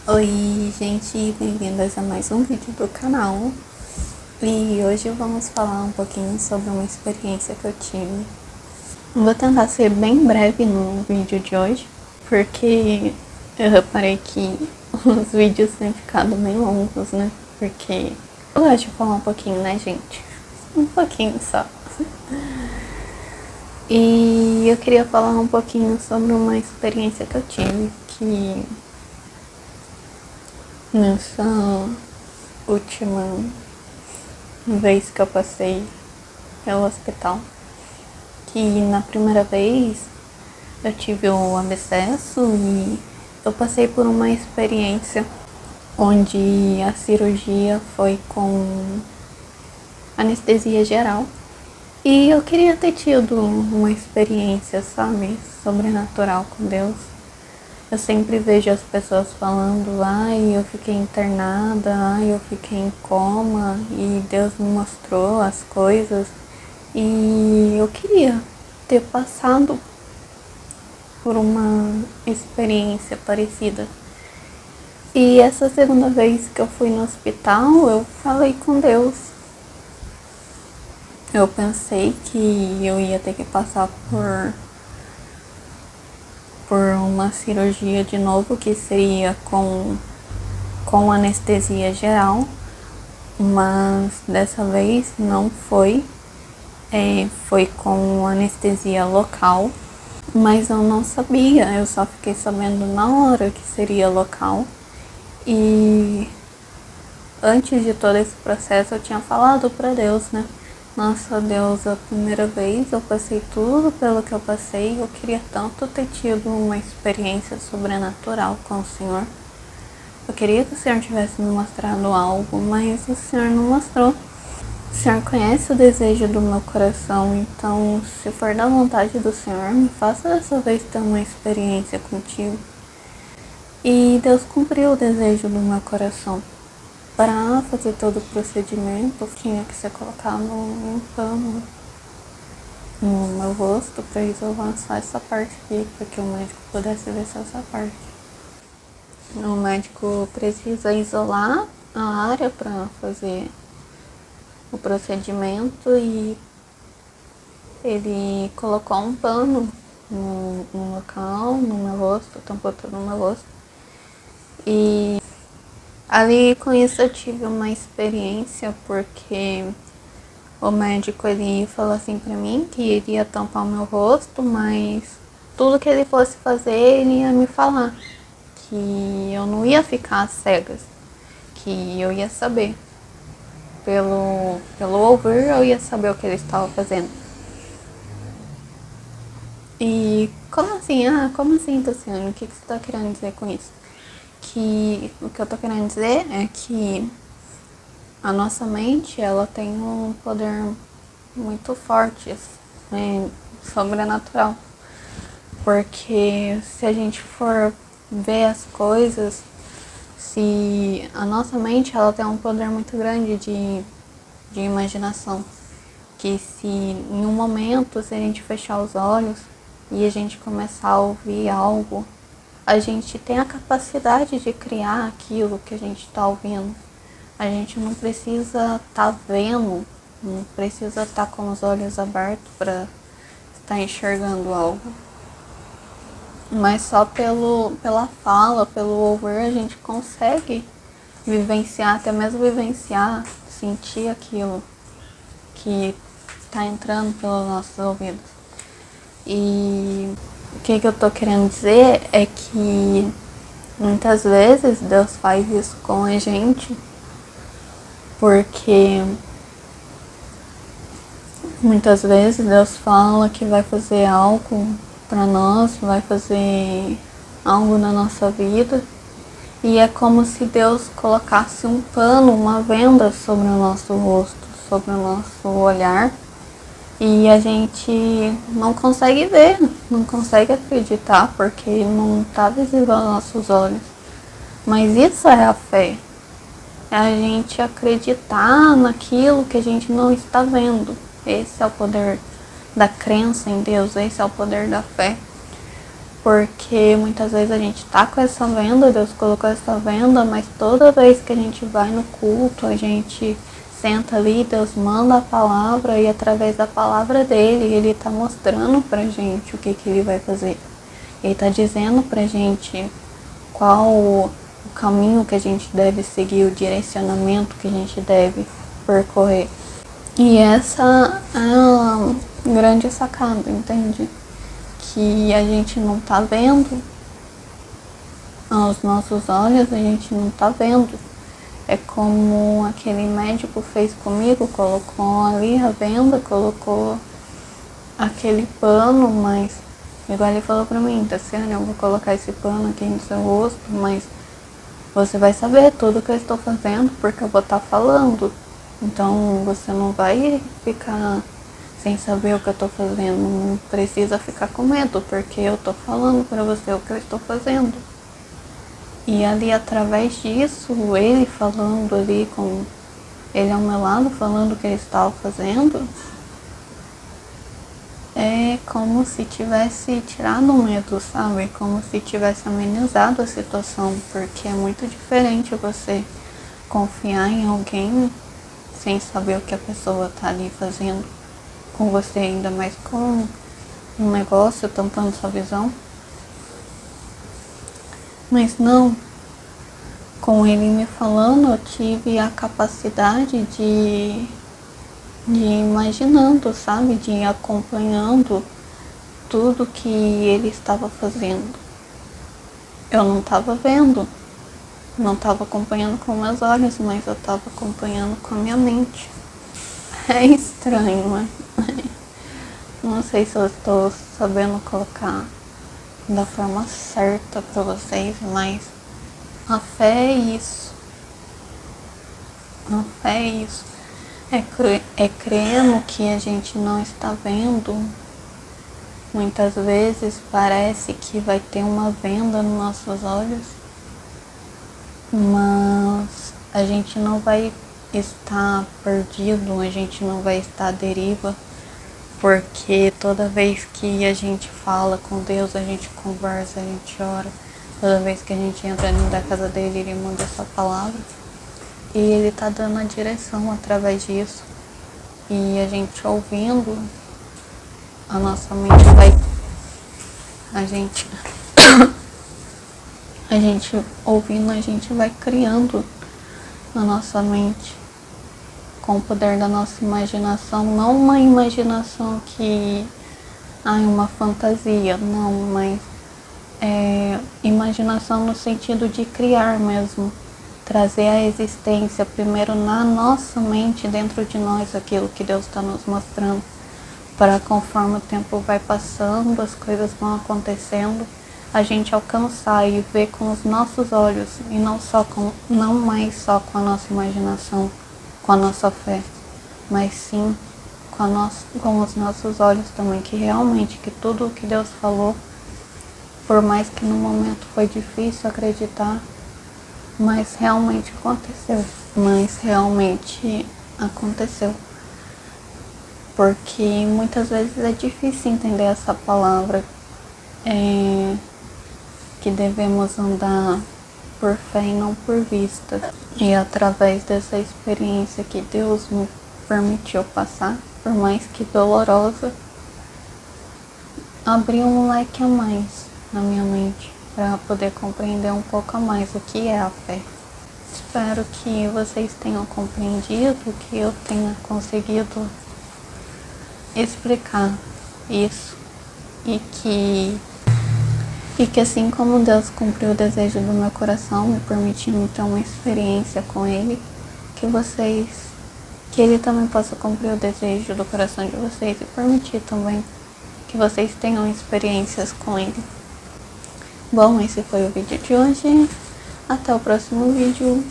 Oi, gente, bem-vindas a mais um vídeo do canal. E hoje vamos falar um pouquinho sobre uma experiência que eu tive. Vou tentar ser bem breve no vídeo de hoje, porque eu reparei que os vídeos têm ficado bem longos, né? Porque eu gosto de falar um pouquinho, né, gente? Um pouquinho só. E eu queria falar um pouquinho sobre uma experiência que eu tive, que nessa última vez que eu passei pelo hospital, que na primeira vez eu tive um abscesso e eu passei por uma experiência onde a cirurgia foi com anestesia geral. E eu queria ter tido uma experiência, sabe, sobrenatural com Deus. Eu sempre vejo as pessoas falando, ai, eu fiquei internada, ai, eu fiquei em coma e Deus me mostrou as coisas. E eu queria ter passado por uma experiência parecida. E essa segunda vez que eu fui no hospital, eu falei com Deus. Eu pensei que eu ia ter que passar por uma cirurgia de novo, que seria com anestesia geral, mas dessa vez não foi. Foi com anestesia local, mas eu não sabia, eu só fiquei sabendo na hora que seria local. E antes de todo esse processo eu tinha falado para Deus, né? Nossa, Deus, a primeira vez eu passei tudo pelo que eu passei, eu queria tanto ter tido uma experiência sobrenatural com o Senhor. Eu queria que o Senhor tivesse me mostrado algo, mas o Senhor não mostrou. O Senhor conhece o desejo do meu coração, então, se for da vontade do Senhor, me faça dessa vez ter uma experiência contigo. E Deus cumpriu o desejo do meu coração. Para fazer todo o procedimento, tinha que ser colocado um pano no meu rosto para isolar só essa parte aqui, para que o médico pudesse ver só essa parte. O médico precisa isolar a área para fazer o procedimento e ele colocou um pano no local, no meu rosto, tampou todo no meu rosto. E ali com isso eu tive uma experiência, porque o médico ele falou assim pra mim que iria tampar o meu rosto, mas tudo que ele fosse fazer ele ia me falar, que eu não ia ficar às cegas, que eu ia saber. Pelo ouvir eu ia saber o que ele estava fazendo. E como assim? Como assim, Tassiano? O que você está querendo dizer com isso? Que o que eu tô querendo dizer é que a nossa mente, ela tem um poder muito forte, sobrenatural. Porque se a gente for ver as coisas, se a nossa mente, ela tem um poder muito grande de imaginação. Que se em um momento, se a gente fechar os olhos e a gente começar a ouvir algo, a gente tem a capacidade de criar aquilo que a gente está ouvindo. A gente não precisa estar vendo, não precisa estar com os olhos abertos para estar enxergando algo. Mas só pela fala, pelo ouvir, a gente consegue vivenciar, até mesmo vivenciar, sentir aquilo que está entrando pelos nossos ouvidos. E o que eu tô querendo dizer é que muitas vezes Deus faz isso com a gente porque muitas vezes Deus fala que vai fazer algo para nós, vai fazer algo na nossa vida, e é como se Deus colocasse um pano, uma venda sobre o nosso rosto, sobre o nosso olhar, e a gente não consegue ver, não consegue acreditar porque não está visível aos nossos olhos. Mas isso é a fé. É a gente acreditar naquilo que a gente não está vendo. Esse é o poder da crença em Deus, esse é o poder da fé. Porque muitas vezes a gente tá com essa venda, Deus colocou essa venda, mas toda vez que a gente vai no culto, a gente senta ali, Deus manda a palavra e através da palavra dele, ele tá mostrando pra gente o que ele vai fazer. Ele tá dizendo pra gente qual o caminho que a gente deve seguir, o direcionamento que a gente deve percorrer. E essa é a grande sacada, entende? Que a gente não tá vendo, aos nossos olhos a gente não tá vendo. É como aquele médico fez comigo, colocou ali a venda, colocou aquele pano, mas igual ele falou pra mim, Tassiane, eu vou colocar esse pano aqui no seu rosto, mas você vai saber tudo que eu estou fazendo porque eu vou estar falando. Então você não vai ficar sem saber o que eu estou fazendo, não precisa ficar com medo, porque eu estou falando para você o que eu estou fazendo. E ali através disso, ele falando ali com ele ao meu lado, falando o que ele estava fazendo, é como se tivesse tirado o medo, sabe? Como se tivesse amenizado a situação, porque é muito diferente você confiar em alguém sem saber o que a pessoa tá ali fazendo com você, ainda mais com um negócio tampando sua visão. Mas não, com ele me falando, eu tive a capacidade de ir imaginando, sabe? De ir acompanhando tudo que ele estava fazendo. Eu não estava vendo, não estava acompanhando com meus olhos, mas eu estava acompanhando com a minha mente. É estranho, né? Não sei se eu estou sabendo colocar da forma certa para vocês, mas a fé é isso. A fé é isso. É crer no que a gente não está vendo. Muitas vezes parece que vai ter uma venda nos nossos olhos, mas a gente não vai estar perdido, a gente não vai estar à deriva, porque toda vez que a gente fala com Deus, a gente conversa, a gente ora, toda vez que a gente entra dentro da casa dele, ele manda essa palavra e ele tá dando a direção através disso. E a gente ouvindo, a nossa mente vai, a gente ouvindo, a gente vai criando na nossa mente com o poder da nossa imaginação, não uma imaginação que é uma fantasia, não, mas imaginação no sentido de criar mesmo, trazer à existência primeiro na nossa mente, dentro de nós, aquilo que Deus está nos mostrando, para conforme o tempo vai passando, as coisas vão acontecendo, a gente alcançar e ver com os nossos olhos e não mais só com a nossa imaginação, com a nossa fé, mas sim com os nossos olhos também, que realmente que tudo o que Deus falou, por mais que no momento foi difícil acreditar, mas realmente aconteceu. Porque muitas vezes é difícil entender essa palavra, que devemos andar por fé e não por vista. E através dessa experiência que Deus me permitiu passar, por mais que dolorosa, abriu um leque a mais na minha mente para poder compreender um pouco a mais o que é a fé. Espero que vocês tenham compreendido, que eu tenha conseguido explicar isso e que assim como Deus cumpriu o desejo do meu coração, me permitindo ter uma experiência com Ele, que Ele também possa cumprir o desejo do coração de vocês e permitir também que vocês tenham experiências com Ele. Bom, esse foi o vídeo de hoje. Até o próximo vídeo.